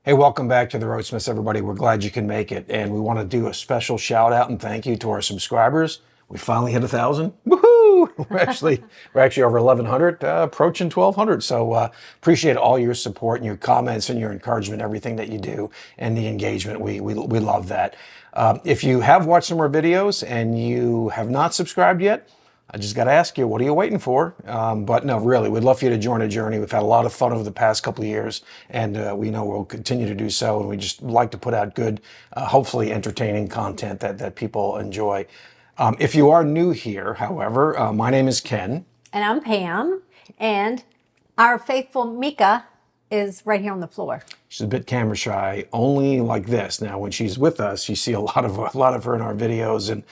Hey, welcome back to the Roadsmiths, everybody. We're glad you can make it. And we want to do a special shout out and thank you to our subscribers. We finally hit 1,000. Woohoo! We're actually over 1,100, approaching 1,200. So appreciate all your support and your comments and your encouragement, everything that you do, and the engagement. We love that. If you have watched some of our videos and you have not subscribed yet, I just got to ask you, what are you waiting for? But no, really, we'd love for you to join a journey. We've had a lot of fun over the past couple of years, and we know we'll continue to do so. And we just like to put out good, hopefully entertaining content that people enjoy. If you are new here, however, my name is Ken. And I'm Pam. And our faithful Meka is right here on the floor. She's a bit camera shy, only like this. Now, when she's with us, you see a lot of her in our videos and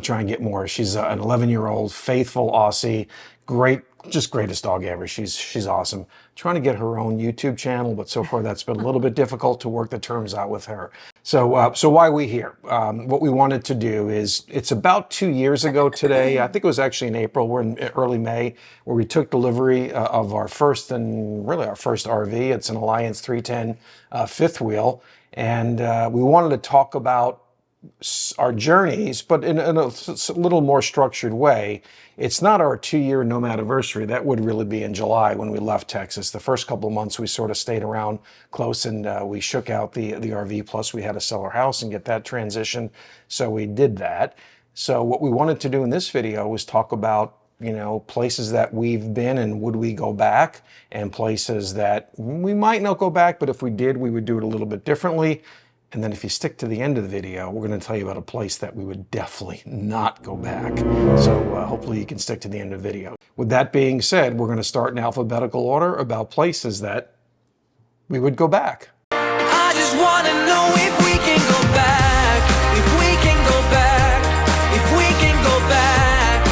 try and get more. She's an 11-year-old faithful Aussie, just greatest dog ever. She's awesome. Trying to get her own YouTube channel, but so far that's been a little bit difficult to work the terms out with her. So why are we here? What we wanted to do is, it's about 2 years ago today. I think it was actually in April. We're in early May, where we took delivery of our first RV. It's an Alliance 310 fifth wheel, and we wanted to talk about our journeys, but in a little more structured way. It's not our 2-year nomadiversary. That would really be in July when we left Texas. The first couple of months we sort of stayed around close, and we shook out the RV, plus we had to sell our house and get that transition. So we did that. So what we wanted to do in this video was talk about, you know, places that we've been and would we go back, and places that we might not go back, but if we did, we would do it a little bit differently. And then if you stick to the end of the video, we're going to tell you about a place that we would definitely not go back. So hopefully you can stick to the end of the video. With that being said, we're going to start in alphabetical order about places that we would go back. I just want to know if we can go back, if we can go back, if we can go back.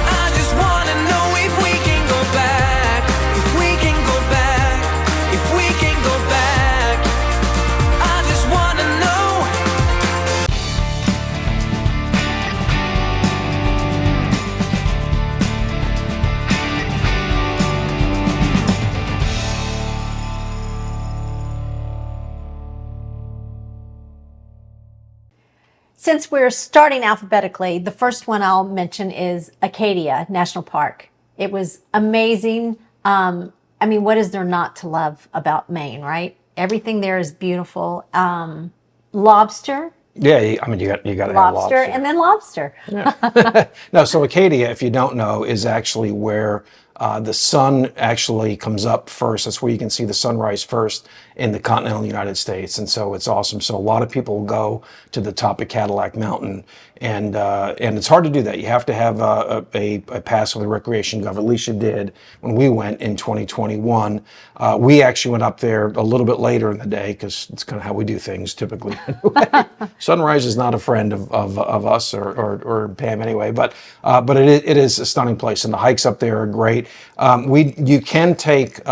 I just want to know if we can go back, if we can go back, if we can go back. I just want to know. Since we're starting alphabetically, the first one I'll mention is Acadia National Park. It was amazing. I mean, what is there not to love about Maine, right? Everything there is beautiful. Lobster. Yeah, I mean, you got to have lobster. And then lobster. Yeah. No, so Acadia, if you don't know, is actually where the sun actually comes up first. That's where you can see the sunrise first in the continental United States. And so it's awesome. So a lot of people go to the top of Cadillac Mountain, and it's hard to do that. You have to have a pass with the Recreation Gov. Alicia did when we went in 2021. We actually went up there a little bit later in the day, because it's kind of how we do things typically. Sunrise is not a friend of us or Pam anyway, but it is a stunning place, and the hikes up there are great. You can take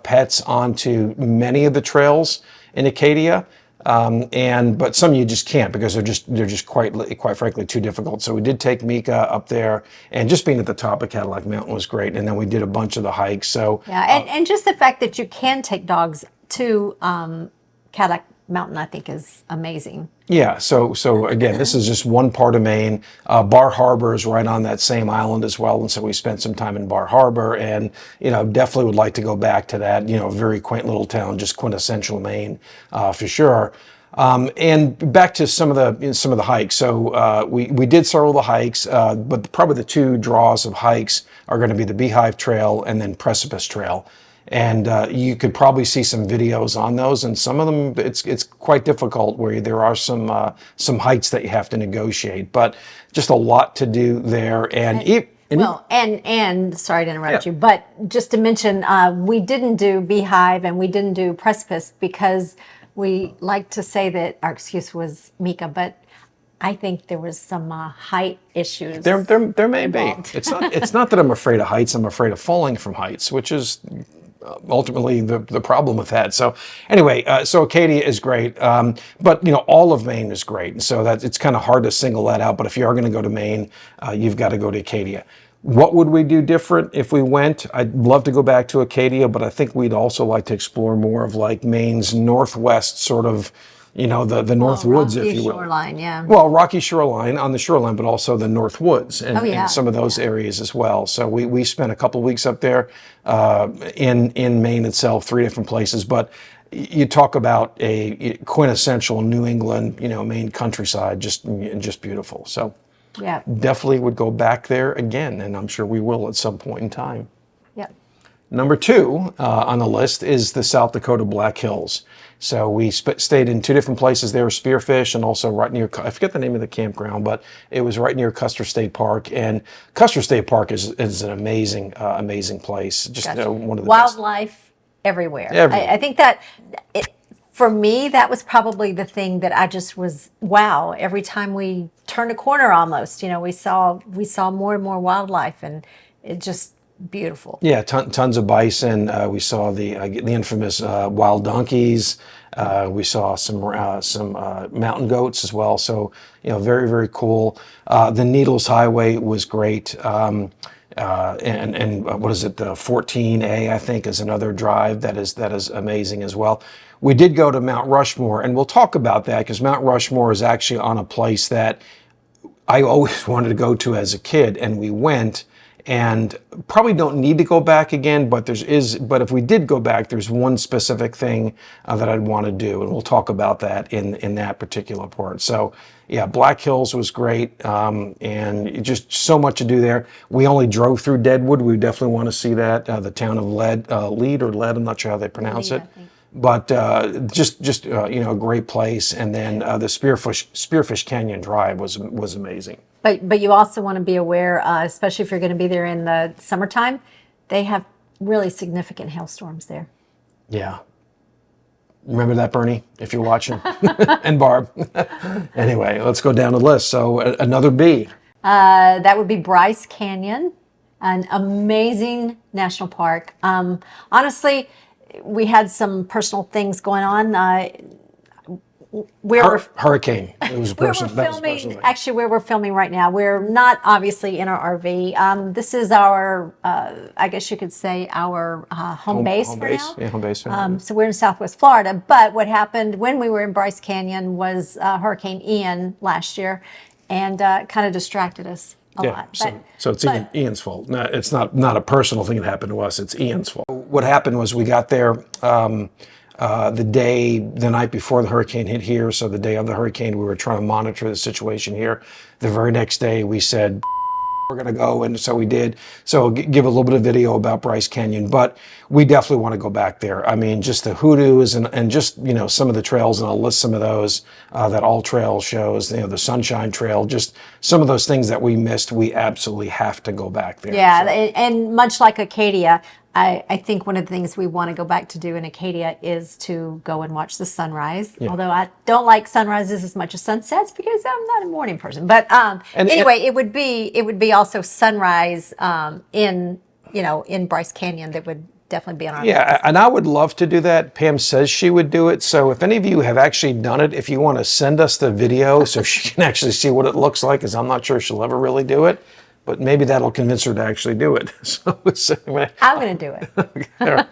pets onto many of the trails in Acadia, but some you just can't, because they're just quite frankly too difficult. So we did take Meka up there, and just being at the top of Cadillac Mountain was great. And then we did a bunch of the hikes. So yeah, and just the fact that you can take dogs to Cadillac Mountain, I think, is amazing. Yeah, so again, this is just one part of Maine. Bar Harbor is right on that same island as well, and so we spent some time in Bar Harbor, and definitely would like to go back to that. Very quaint little town, just quintessential Maine for sure. And back to some of the hikes. So we did several of the hikes, but probably the two draws of hikes are going to be the Beehive Trail and then Precipice Trail. And you could probably see some videos on those, and some of them it's quite difficult, where there are some heights that you have to negotiate, but just a lot to do there. And sorry to interrupt you, but just to mention, we didn't do Beehive and we didn't do Precipice because we like to say that our excuse was Meka, but I think there was some height issues. There may be. It's not that I'm afraid of heights. I'm afraid of falling from heights, which is ultimately the problem with that. So anyway, so Acadia is great, but all of Maine is great. And so it's kind of hard to single that out. But if you are going to go to Maine, you've got to go to Acadia. What would we do different if we went? I'd love to go back to Acadia, but I think we'd also like to explore more of like Maine's northwest sort of, the North Woods, if you will. Shoreline, yeah. Well, rocky shoreline on the shoreline, but also the North Woods and, Oh, yeah. and some of those areas as well. So we spent a couple of weeks up there in Maine itself, 3 different places. But you talk about a quintessential New England, Maine countryside, just beautiful. So Yeah. definitely would go back there again, and I'm sure we will at some point in time. Yeah. Number 2 on the list is the South Dakota Black Hills. So we stayed in 2 different places there, Spearfish, and also right near, I forget the name of the campground, but it was right near Custer State Park. And Custer State Park is an amazing, amazing place. Just Gotcha. one of the best. Wildlife everywhere. Everywhere. I think that for me, that was probably the thing that I just was, wow, every time we turned a corner almost, we saw more and more wildlife, and it just beautiful. Yeah, tons of bison. We saw the infamous wild donkeys. We saw some mountain goats as well. So very, very cool. The Needles Highway was great. And what is it? The 14A, I think, is another drive that is amazing as well. We did go to Mount Rushmore, and we'll talk about that because Mount Rushmore is actually on a place that I always wanted to go to as a kid, and we went. And probably don't need to go back again, but but if we did go back, there's one specific thing that I'd want to do, and we'll talk about that in that particular part. So yeah, Black Hills was great, and just so much to do there. We only drove through Deadwood. We definitely want to see that, the town of Lead, I'm not sure how they pronounce it. But just a great place, and then the Spearfish Canyon Drive was amazing. But you also want to be aware, especially if you're going to be there in the summertime, they have really significant hailstorms there. Yeah. Remember that, Bernie, if you're watching, and Barb. Anyway, let's go down the list. So another B. That would be Bryce Canyon, an amazing national park. Honestly, we had some personal things going on. Hurricane. It was a personal. Where we're filming, actually, where we're filming right now, we're not obviously in our RV. This is our, I guess you could say, our home base for now. Yeah, home base. For now. So we're in Southwest Florida. But what happened when we were in Bryce Canyon was Hurricane Ian last year, and kind of distracted us a lot. So it's Ian's fault. No, it's not a personal thing that happened to us. It's Ian's fault. What happened was we got there the night before the hurricane hit here. So the day of the hurricane, we were trying to monitor the situation here. The very next day, we said, we're going to go. And so we did. So I'll give a little bit of video about Bryce Canyon, but we definitely want to go back there. I mean, just the hoodoos and just, some of the trails, and I'll list some of those that All Trail shows, the Sunshine Trail, just some of those things that we missed. We absolutely have to go back there. Yeah. So. And much like Acadia, I think one of the things we want to go back to do in Acadia is to go and watch the sunrise. Yeah. Although I don't like sunrises as much as sunsets because I'm not a morning person. But anyway, it would be also sunrise in Bryce Canyon that would definitely be on our list. And I would love to do that. Pam says she would do it. So if any of you have actually done it, if you want to send us the video so she can actually see what it looks like, because I'm not sure she'll ever really do it. But maybe that'll convince her to actually do it. So anyway. I'm going to do it. Okay.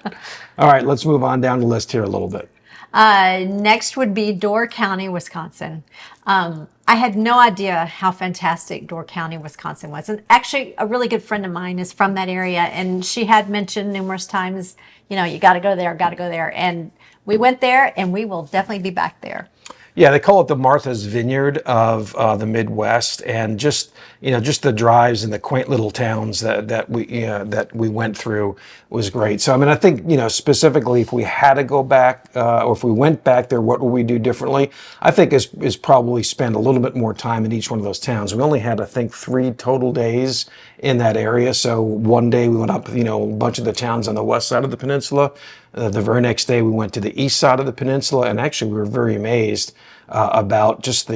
All right, let's move on down the list here a little bit. Next would be Door County, Wisconsin. I had no idea how fantastic Door County, Wisconsin was. And actually, a really good friend of mine is from that area, and she had mentioned numerous times, you got to go there, And we went there, and we will definitely be back there. Yeah, they call it the Martha's Vineyard of the Midwest, and just the drives and the quaint little towns that we went through was great. So I mean, I think specifically if we had to go back or if we went back there, what would we do differently? I think is probably spend a little bit more time in each one of those towns. We only had, I think, 3 total days in that area. So one day we went up, a bunch of the towns on the west side of the peninsula. The very next day we went to the east side of the peninsula, and actually we were very amazed about just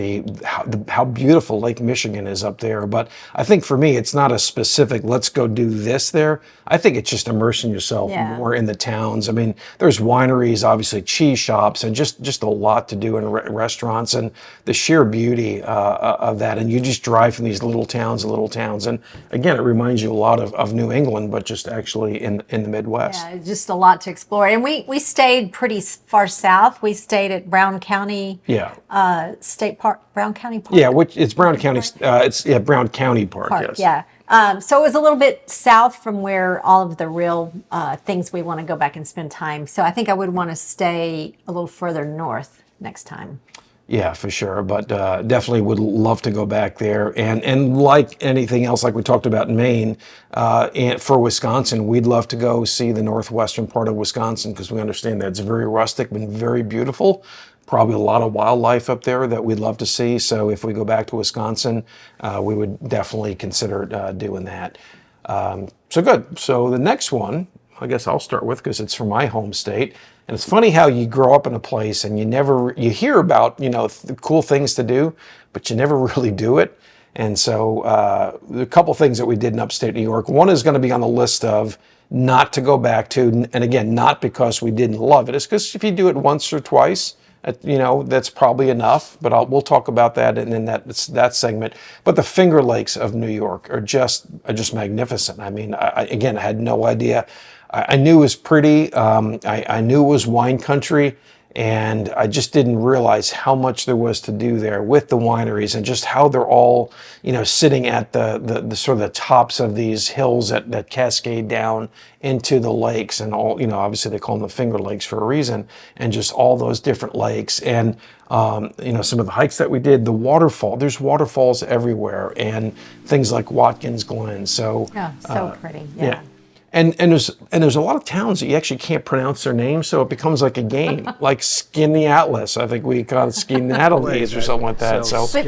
how beautiful Lake Michigan is up there. But I think for me, it's not a specific, let's go do this there. I think it's just immersing yourself more in the towns. I mean, there's wineries, obviously cheese shops, and just a lot to do in restaurants, and the sheer beauty of that. And you just drive from these little towns. And again, it reminds you a lot of New England, but just actually in the Midwest. Yeah, just a lot to explore. And we stayed pretty far south. We stayed at Brown County State Park, Brown County Park. Yeah, which it's Brown County. It's Brown County Park. Yes. Yeah. So it was a little bit south from where all of the real things we want to go back and spend time. So I think I would want to stay a little further north next time. Yeah, for sure. But definitely would love to go back there. And like anything else, like we talked about in Maine, and for Wisconsin, we'd love to go see the northwestern part of Wisconsin, because we understand that it's very rustic and very beautiful. Probably a lot of wildlife up there that we'd love to see. So if we go back to Wisconsin, we would definitely consider doing that. So good. So the next one, I guess I'll start with, because it's from my home state. And it's funny how you grow up in a place and you hear about, cool things to do, but you never really do it. And so a couple things that we did in upstate New York. One is going to be on the list of not to go back to. And again, not because we didn't love it. It's because if you do it once or twice, that's probably enough. But we'll talk about that in that segment. But the Finger Lakes of New York are just magnificent. I mean, I had no idea. I knew it was pretty. I knew it was wine country, and I just didn't realize how much there was to do there with the wineries, and just how they're all, sitting at the sort of the tops of these hills that cascade down into the lakes, and all, obviously they call them the Finger Lakes for a reason, and just all those different lakes, and some of the hikes that we did, the waterfall. There's waterfalls everywhere, and things like Watkins Glen. So so pretty. Yeah. And there's a lot of towns that you actually can't pronounce their names, so it becomes like a game, like Skinny Atlas. I think we call it Skinny Atlas or something like that.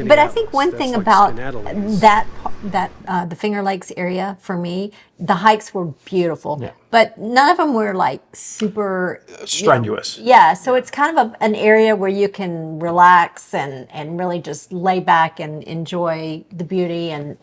But I think one thing about the Finger Lakes area, for me, the hikes were beautiful, but none of them were like super strenuous. So it's kind of an area where you can relax and really just lay back and enjoy the beauty and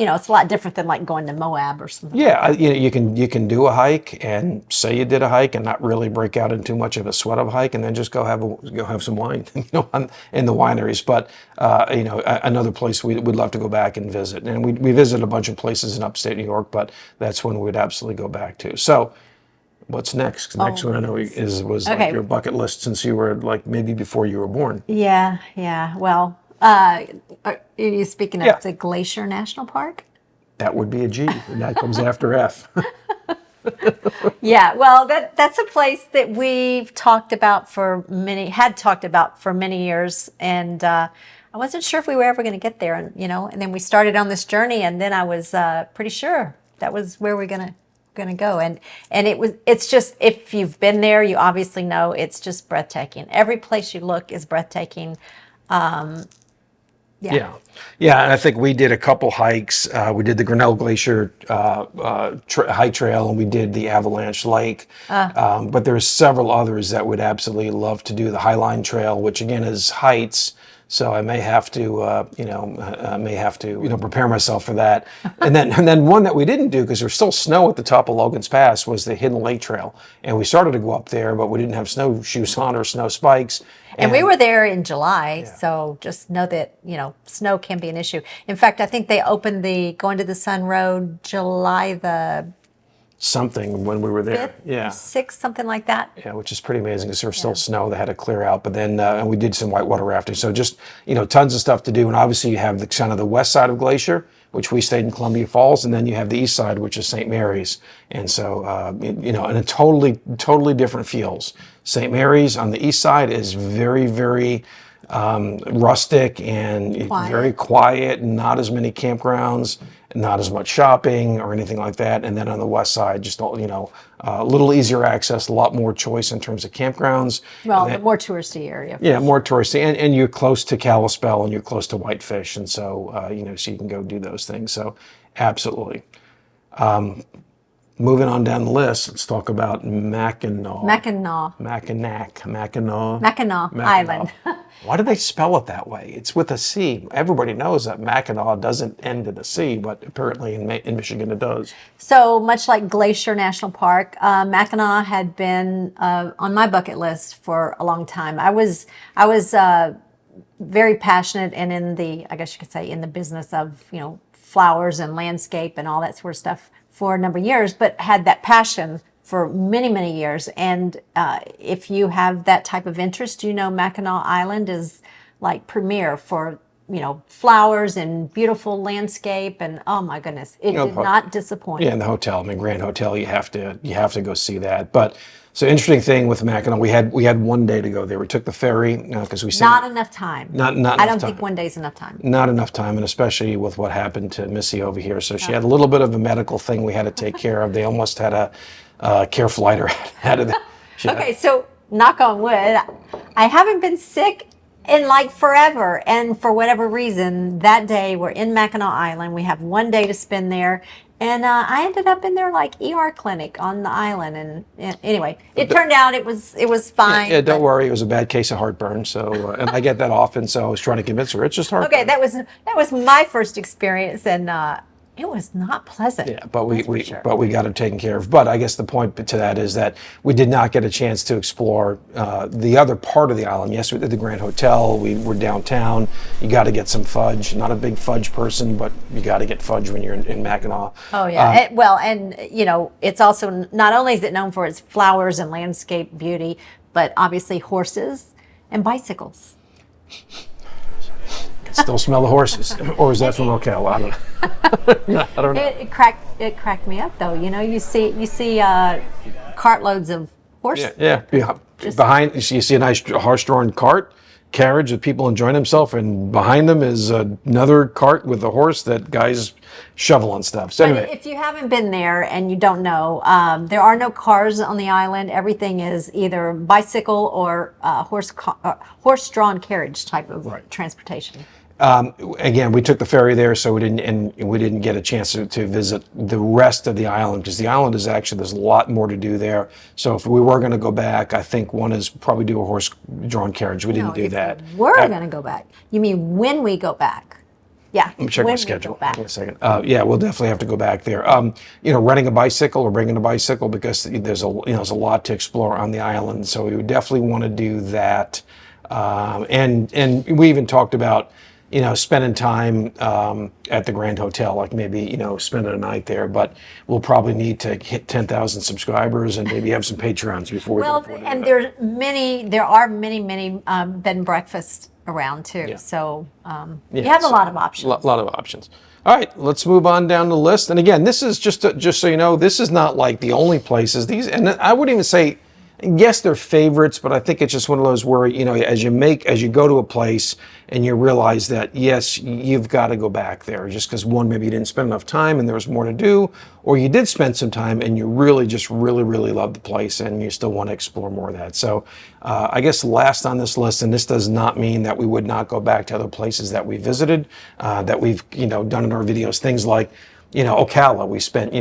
it's a lot different than like going to Moab or something. Yeah, you can do a hike and say you did a hike and not really break out in too much of a sweat of a hike, and then just go have some wine, in the wineries. But another place we would love to go back and visit, and we visited a bunch of places in upstate New York, but that's one we'd absolutely go back to. So, what's next? Next one I know was like your bucket list since you were like maybe before you were born. Yeah. Well. Are you speaking of the Glacier National Park? That would be a G, and that comes after F. Yeah, well, that's a place that we've talked about for many years, and I wasn't sure if we were ever going to get there, and and then we started on this journey, and then I was pretty sure that was where we're going to go, and it's just, if you've been there, you obviously know it's just breathtaking. Every place you look is breathtaking. Yeah, and I think we did a couple hikes. We did the Grinnell Glacier hike trail, and we did the Avalanche Lake. But there's several others that would absolutely love to do the Highline Trail, which again is heights. So I may have to, prepare myself for that. And then one that we didn't do because there's still snow at the top of Logan's Pass was the Hidden Lake Trail. And we started to go up there, but we didn't have snowshoes on or snow spikes. And we were there in July, so just know that, snow can be an issue. In fact, I think they opened the Going to the Sun Road July the something when we were there. 5th, 6th, something like that. Yeah, which is pretty amazing because there was still snow that had to clear out. But then, and we did some whitewater rafting. So just, tons of stuff to do. And obviously you have the kind of the west side of Glacier, which we stayed in Columbia Falls. And then you have the east side, which is St. Mary's. And so, and a totally different feels. St. Mary's on the east side is very, very rustic and very quiet, not as many campgrounds, not as much shopping or anything like that. And then on the west side, just a little easier access, a lot more choice in terms of campgrounds. Well, the more touristy area. Yeah, more touristy, and you're close to Kalispell and you're close to Whitefish, and so so you can go do those things. So absolutely. Moving on down the list, let's talk about Makinac Island. Why do they spell it that way? It's with a C. Everybody knows that Mackinac doesn't end in a C, but apparently in Michigan it does. So much like Glacier National Park, Mackinac had been on my bucket list for a long time. I was very passionate and in the, I guess you could say, in the business of, flowers and landscape and all that sort of stuff for a number of years, but had that passion for many, many years. And if you have that type of interest, Mackinac Island is like premier for, flowers and beautiful landscape. And oh my goodness, it did not disappoint. Yeah, and the hotel, Grand Hotel, you have to go see that. But so interesting thing with Mackinac, we had 1 day to go there. We took the ferry because we not enough time. Not I don't think 1 day's enough time. Not enough time, and especially with what happened to Missy over here. So she had a little bit of a medical thing we had to take care of. They almost had a care flighter out of the. Okay, so knock on wood, I haven't been sick in like forever, and for whatever reason, that day we're in Mackinac Island. We have 1 day to spend there. And I ended up in their like ER clinic on the island, and anyway, it turned out it was fine. Yeah, don't worry, it was a bad case of heartburn. So, and I get that often, so I was trying to convince her it's just heartburn. Okay, that was my first experience, and it was not pleasant. Yeah, but we got it taken care of. But I guess the point to that is that we did not get a chance to explore the other part of the island. Yes, we did the Grand Hotel. We were downtown. You got to get some fudge. Not a big fudge person, but you got to get fudge when you're in Mackinac. Oh yeah. It's also not only is it known for its flowers and landscape beauty, but obviously horses and bicycles. Still smell the horses, or is that from Ocala? I don't know. It cracked me up though. You see cartloads of horses. Yeah. Behind you see a nice horse-drawn carriage with people enjoying themselves, and behind them is another cart with a horse that guys shoveling stuff. So anyway, if you haven't been there and you don't know, there are no cars on the island. Everything is either bicycle or horse-drawn carriage type of transportation. Again, we took the ferry there, so we didn't get a chance to visit the rest of the island, because the island is actually, there's a lot more to do there. So if we were going to go back, I think one is probably do a horse-drawn carriage. We didn't do that. We're going to go back. You mean when we go back? Yeah. Let me check my schedule. Wait a second. Yeah, we'll definitely have to go back there. Renting a bicycle or bringing a bicycle, because there's a lot to explore on the island. So we would definitely want to do that. And we even talked about spending time at the Grand Hotel, like maybe, spending a night there, but we'll probably need to hit 10,000 subscribers and maybe have some Patrons before we Well, and there are many bed and breakfasts around too. Yeah. So you have a lot of options. A lot of options. All right, let's move on down the list. And again, this is just so you know, this is not like the only places. And I wouldn't even say, yes, they're favorites, but I think it's just one of those where, as you go to a place and you realize that, yes, you've got to go back there, just because one, maybe you didn't spend enough time and there was more to do, or you did spend some time and you really love the place and you still want to explore more of that. So I guess last on this list, and this does not mean that we would not go back to other places that we visited, that we've, done in our videos, things like, Ocala. We spent,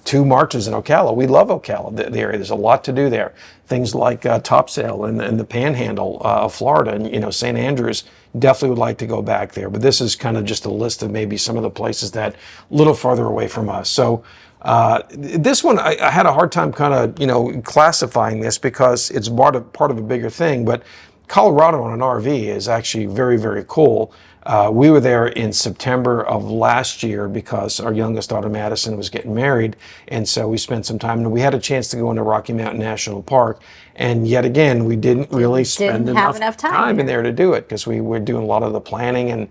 2 marches in Ocala. We love Ocala, the area. There's a lot to do there. Things like Topsail and the Panhandle of Florida, and, St. Andrews. Definitely would like to go back there. But this is kind of just a list of maybe some of the places that a little farther away from us. So this one, I had a hard time kind of, classifying this, because it's part of a bigger thing. But Colorado on an RV is actually very, very cool. We were there in September of last year because our youngest daughter, Madison, was getting married. And so we spent some time, and we had a chance to go into Rocky Mountain National Park. And yet again, we didn't really spend enough time in there to do it, because we were doing a lot of the planning and,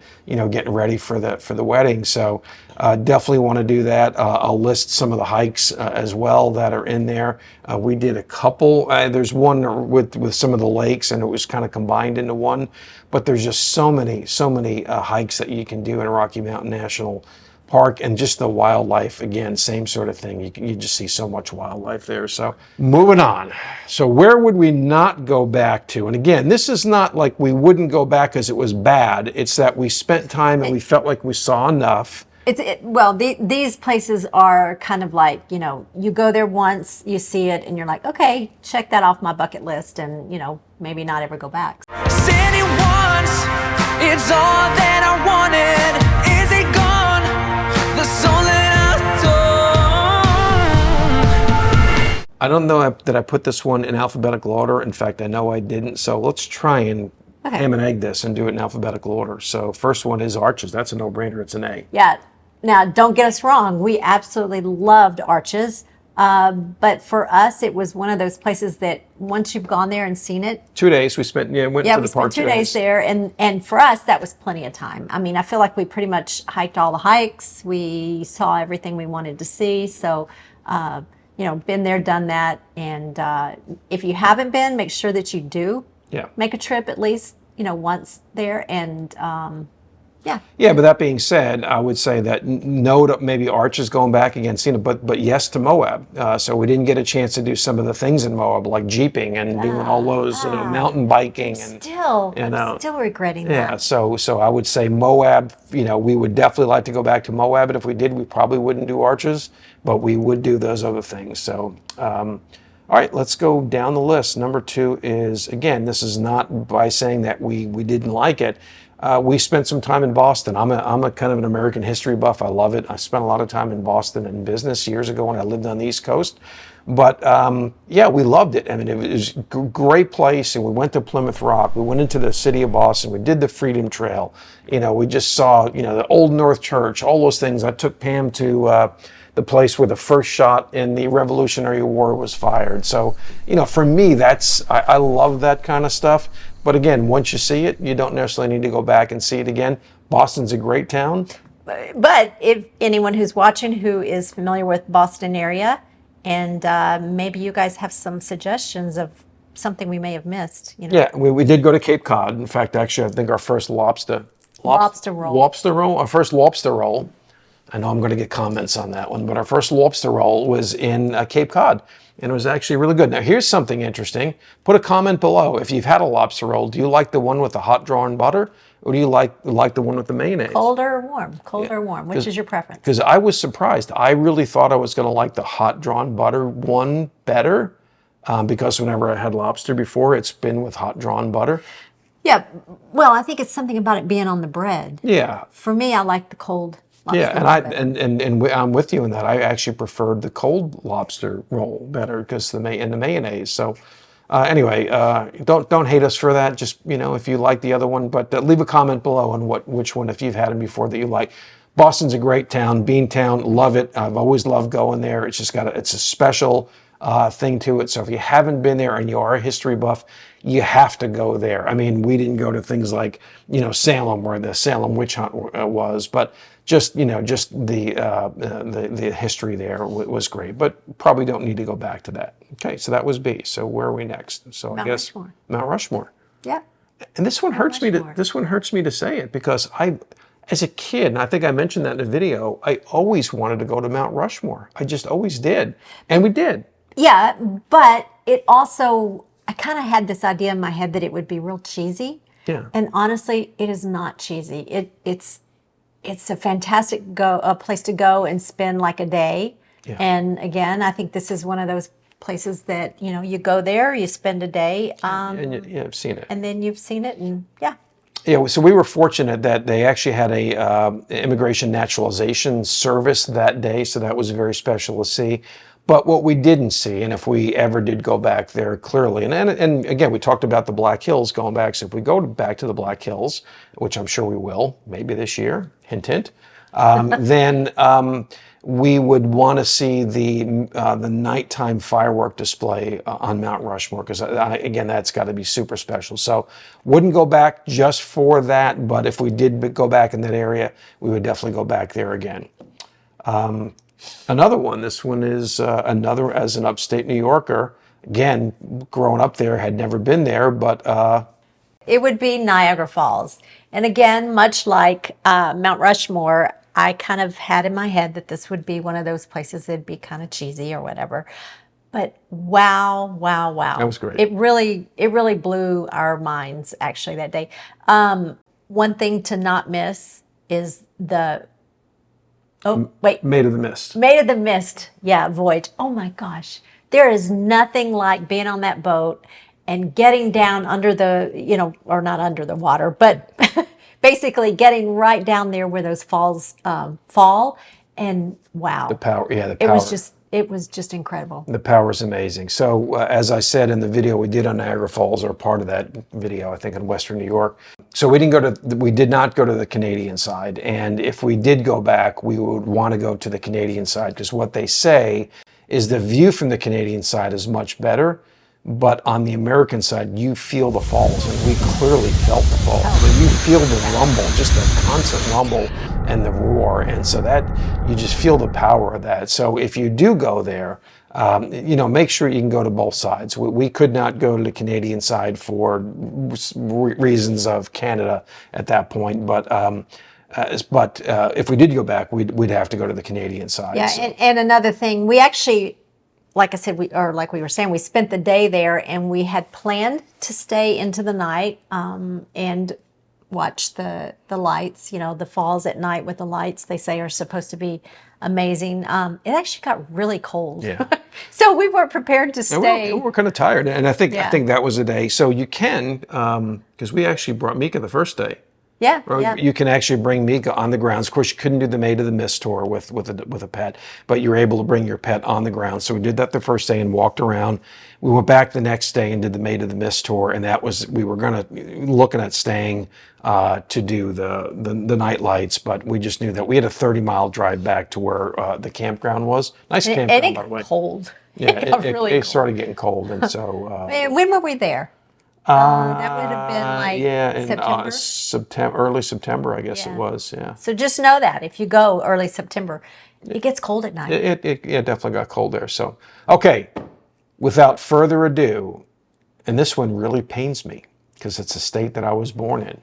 getting ready for the wedding. So definitely want to do that. I'll list some of the hikes as well that are in there. We did a couple. There's one with some of the lakes, and it was kind of combined into one. But there's just so many hikes that you can do in Rocky Mountain National Park, and just the wildlife, again, same sort of thing. You just see so much wildlife there. So moving on. So where would we not go back to? And again, this is not like we wouldn't go back because it was bad. It's that we spent time and we felt like we saw enough. These places are kind of like, you know, you go there once, you see it, and you're like, okay, check that off my bucket list, and, you know, maybe not ever go back. Said it once, it's all that I wanted. Is it gone? The soul that I told. I don't know that I put this one in alphabetical order. In fact, I know I didn't. So let's try and ham and egg this and do it in alphabetical order. So first one is Arches. That's a no-brainer. It's an A. Yeah. Now, don't get us wrong. We absolutely loved Arches. But for us, it was one of those places that once you've gone there and seen it. 2 days we spent, went to the park. We spent 2 days there. And for us, that was plenty of time. I mean, I feel like we pretty much hiked all the hikes. We saw everything we wanted to see. So, been there, done that. And if you haven't been, make sure that you do. Yeah. Make a trip at least, once there. And yeah. Yeah, but that being said, I would say that no to maybe Arches going back again, seeing it, but yes to Moab. So we didn't get a chance to do some of the things in Moab, like jeeping and doing all those, mountain biking, and I'm still regretting that. Yeah, so I would say Moab. We would definitely like to go back to Moab, and if we did, we probably wouldn't do Arches, but we would do those other things. So. All right, let's go down the list. Number 2 is, again, this is not by saying that we didn't like it. We spent some time in Boston. I'm a kind of an American history buff. I love it. I spent a lot of time in Boston in business years ago when I lived on the East Coast. But we loved it. I mean, it was a great place. And we went to Plymouth Rock. We went into the city of Boston. We did the Freedom Trail. We just saw, the Old North Church, all those things. I took Pam to the place where the first shot in the Revolutionary War was fired. So, for me, I love that kind of stuff. But again, once you see it, you don't necessarily need to go back and see it again. Boston's a great town. But if anyone who's watching who is familiar with Boston area, and maybe you guys have some suggestions of something we may have missed. Yeah, we did go to Cape Cod. In fact, actually, I think our first lobster roll. Our first lobster roll. I know I'm going to get comments on that one, but our first lobster roll was in Cape Cod, and it was actually really good. Now, here's something interesting. Put a comment below. If you've had a lobster roll, do you like the one with the hot drawn butter, or do you like the one with the mayonnaise? Cold or warm? Cold or warm? Which is your preference? Because I was surprised. I really thought I was going to like the hot drawn butter one better, because whenever I had lobster before, it's been with hot drawn butter. Yeah, well, I think it's something about it being on the bread. Yeah. For me, I like the cold. Yeah, and I'm with you in that. I actually preferred the cold lobster roll better because the mayonnaise. So anyway, don't hate us for that. Just if you like the other one, but leave a comment below on which one, if you've had them before, that you like. Boston's a great town, bean town, love it. I've always loved going there. It's just it's a special thing to it. So if you haven't been there and you are a history buff, you have to go there. I mean, we didn't go to things like Salem, where the Salem witch hunt was, but just the history there was great. But probably don't need to go back to that. Okay, so that was B. So where are we next? So I guess Rushmore. Mount Rushmore. Yeah. And this one hurts me to say it, because as a kid, and I think I mentioned that in the video, I always wanted to go to Mount Rushmore. I just always did, and we did. Yeah, but it also, I kind of had this idea in my head that it would be real cheesy. Yeah. And honestly, it is not cheesy. It's a fantastic place to go and spend like a day. Yeah. And again, I think this is one of those places that, you go there, you spend a day. And I've seen it. And then you've seen it, and yeah. Yeah, so we were fortunate that they actually had a immigration naturalization service that day, so that was very special to see. But what we didn't see, and if we ever did go back there, clearly, and again, we talked about the Black Hills going back, so if we go back to the Black Hills, which I'm sure we will, maybe this year, hint, hint, then we would want to see the nighttime firework display on Mount Rushmore, because again, that's got to be super special. So wouldn't go back just for that, but if we did go back in that area, we would definitely go back there again. Another one, this one is another, as an upstate New Yorker, again, growing up there, had never been there, but... It would be Niagara Falls. And again, much like Mount Rushmore, I kind of had in my head that this would be one of those places that'd be kind of cheesy or whatever. But wow. That was great. It really blew our minds, actually, that day. One thing to not miss is the Oh, wait. Maid of the Mist. Maid of the Mist, yeah, voyage. Oh my gosh. There is nothing like being on that boat and getting down under the, or not under the water, but basically getting right down there where those falls fall. And wow. The power, yeah, the It power. it was just incredible. The power is amazing. So as I said in the video we did on Niagara Falls, or part of that video, I think in Western New York. So we did not go to the Canadian side. And if we did go back, we would want to go to the Canadian side, because what they say is the view from the Canadian side is much better. But on the American side, you feel the falls, and we clearly felt the falls. But you feel the rumble, just the constant rumble and the roar, and so that you just feel the power of that. So if you do go there, make sure you can go to both sides. We could not go to the Canadian side for reasons of Canada at that point, but if we did go back, we'd have to go to the Canadian side. Yeah, so. and another thing, we actually, like I said, like we were saying, we spent the day there, and we had planned to stay into the night and watch the lights. The falls at night with the lights, they say, are supposed to be amazing. It actually got really cold. Yeah. So we weren't prepared to stay. We're kind of tired, and I think Yeah. that was a day. So you can, because we actually brought Meka the first day. Yeah, Or yeah. you can actually bring Meka on the grounds. Of course, you couldn't do the Maid of the Mist tour with a pet, but you're able to bring your pet on the ground. So we did that the first day and walked around. We went back the next day and did the Maid of the Mist tour, and we were looking at staying to do the night lights, but we just knew that we had a 30-mile drive back to where the campground was. Nice And campground, it by the way. got cold. Yeah, It got really it cold. started getting cold, and so. And when were we there? That would have been like in September. early September, I guess it Yeah. was. Yeah, So just know that if you go early September, it gets cold at night. it definitely got cold there. So, okay, without further ado, and this one really pains me because it's a state that I was born in,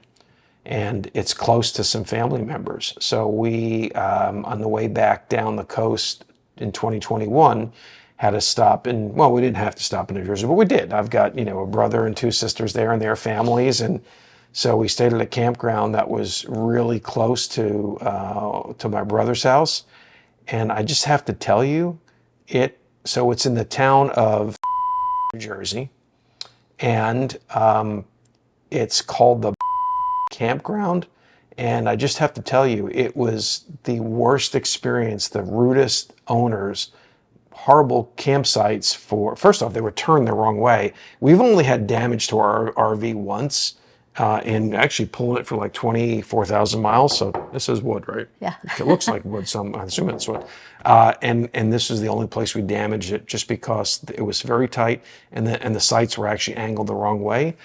and it's close to some family members. So we, on the way back down the coast in 2021. Had to stop we didn't have to stop in New Jersey, but we did. I've got, a brother and two sisters there and their families. And so we stayed at a campground that was really close to my brother's house. And I just have to tell you, so it's in the town of New Jersey, and it's called the campground. And I just have to tell you, it was the worst experience. The rudest owners, horrible campsites first off, they were turned the wrong way. We've only had damage to our RV once, and actually pulling it for like 24,000 miles. So this is wood, right? Yeah. It looks like wood, so I'm assuming it's wood. And this is the only place we damaged it, just because it was very tight, and the sites were actually angled the wrong way.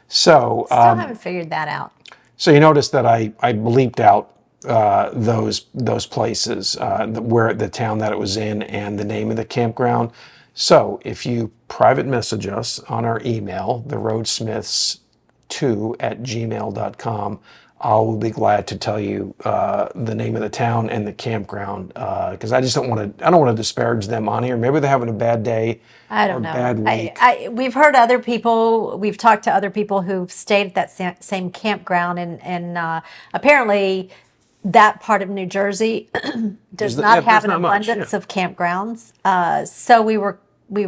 So Still haven't figured that out. so you notice that I bleeped out those places, where the town that it was in and the name of the campground. So if you private message us on our email, TheRoadSMITHS2@gmail.com, I will be glad to tell you the name of the town and the campground, because I don't want to disparage them on here. Maybe they're having a bad day. I don't or know. Bad week. We've heard we've talked to other people who've stayed at that same campground, and apparently that part of New Jersey does not have an not much, abundance of campgrounds. So we were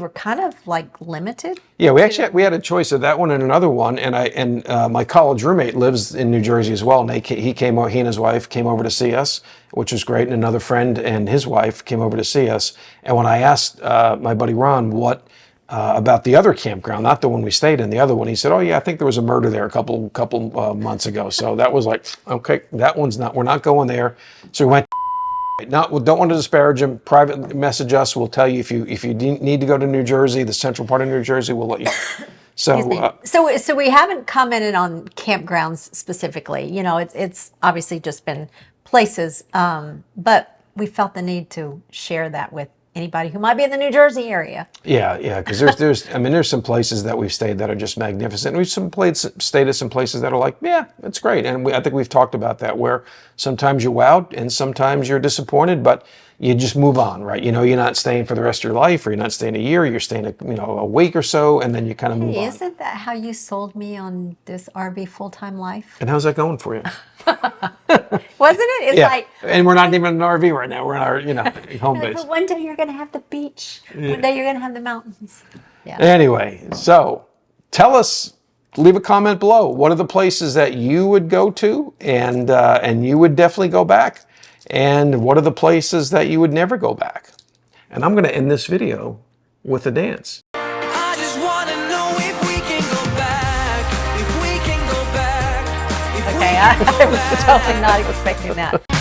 kind of like limited. Yeah, we had a choice of that one and another one, and my college roommate lives in New Jersey as well, and he and his wife came over to see us, which was great, and another friend and his wife came over to see us. And when I asked my buddy Ron what about the other campground, not the one we stayed in, the other one, he said, "Oh yeah, I think there was a murder there a couple months ago." So that was like, okay, we're not going there. So we went. Don't want to disparage them. Private message us. We'll tell you if you need to go to New Jersey, the central part of New Jersey. We'll let you know. So we haven't commented on campgrounds specifically. It's obviously just been places, but we felt the need to share that with anybody who might be in the New Jersey area. Yeah, because there's some places that we've stayed that are just magnificent. We've stayed at some places that are like, yeah, it's great. And I think we've talked about that, where sometimes you're wowed and sometimes you're disappointed, but you just move on, right? You're not staying for the rest of your life, or you're not staying a year. You're staying a week or so, and then you kind of move on. Isn't that how you sold me on this RV full-time life? And how's that going for you? Wasn't it? It's Yeah, like, and we're not even in an RV right now. We're in our, home like, base. but one day you're going to have the beach. One day you're going to have the mountains. Yeah. Anyway, so tell us, leave a comment below. What are the places that you would go to and you would definitely go back? And what are the places that you would never go back? And I'm going to end this video with a dance. I just wanna know if we can go back, if we can go back, if we Okay, can go I was back. totally not expecting that.